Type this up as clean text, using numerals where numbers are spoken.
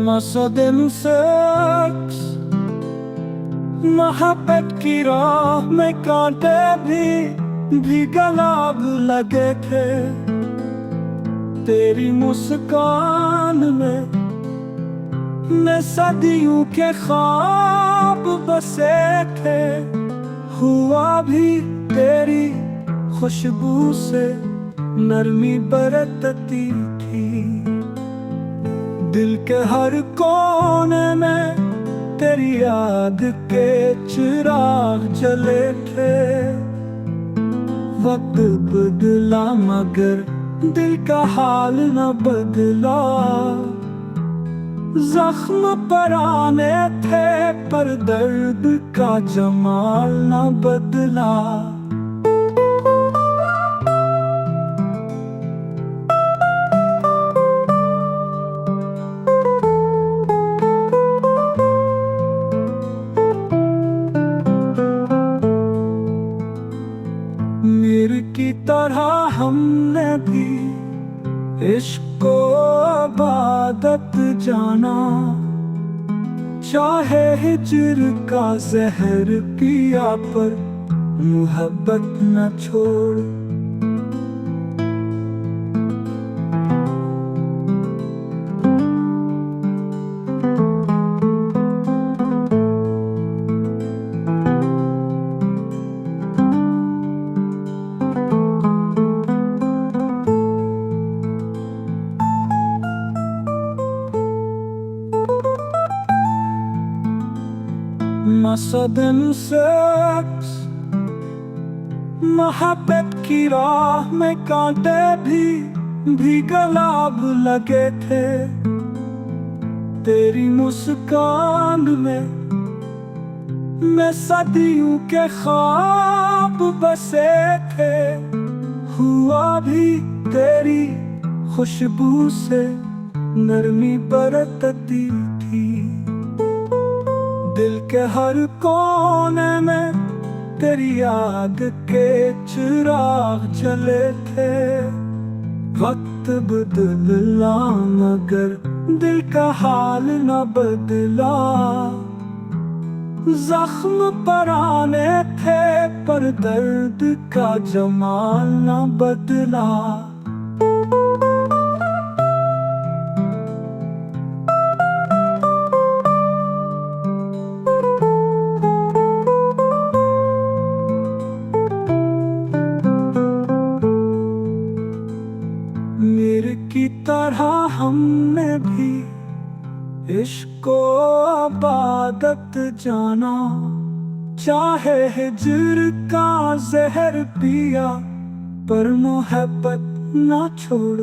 मसदिम sex मोहब्बत की राह में कांटे भी गलाब लगे थे। तेरी मुस्कान में सदियों के ख्वाब बसे थे। हुआ भी तेरी खुशबू से नरमी बरतती थी। दिल के हर कोने में तेरी याद के चिराग जले थे। वक्त बदला मगर दिल का हाल न बदला। जख्म पुराने थे पर दर्द का जमाल न बदला। मीर की तरह हमने भी इश्क को इबादत जाना। चाहे हिज्र का जहर पिया पर मोहब्बत न छोड़। मसदिम सेक्स मोहब्बत की राह में कांटे भी गलाब लगे थे। तेरी मुस्कान में सदियों के ख्वाब बसे थे। हुआ भी तेरी खुशबू से नरमी बरतती थी। दिल के हर कोने में तेरी याद के चिराग जले थे। वक्त बदला मगर दिल का हाल न बदला। जख्म पुराने थे पर दर्द का जमाल न बदला। मीर की तरह हमने भी इश्क को इबादत जाना। चाहे हिज्र का जहर पिया पर मोहब्बत ना छोड़।